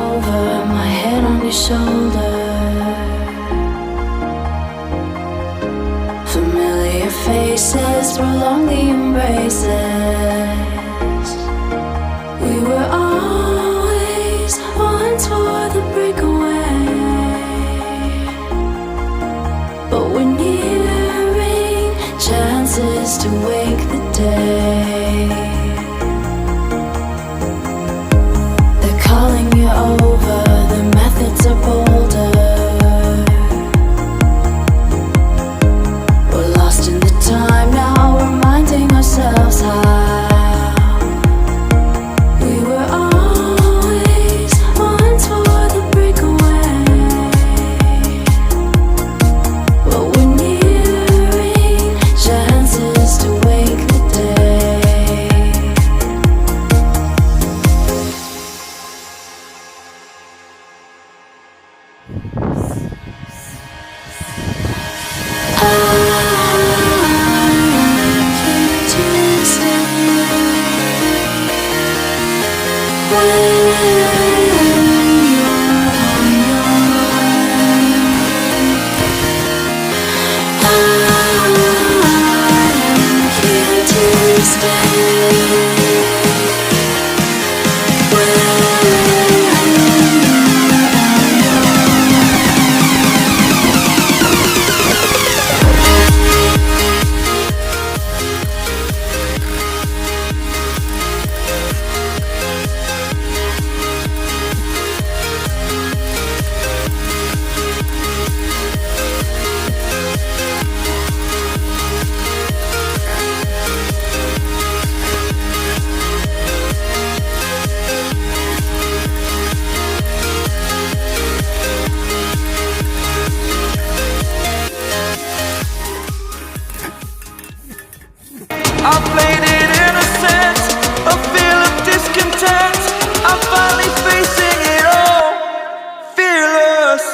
over, my head on your shoulder. Familiar faces prolong the embraces. We were always one for the breakaway, but we're nearing chances to wake the day. They're calling you over, the methods are bolder. We're lost in the time now, reminding ourselves how we were always once for the breakaway, but we're nearing chances to wake the day. I played it innocent, a feel of discontent. I'm finally facing it all, fearless.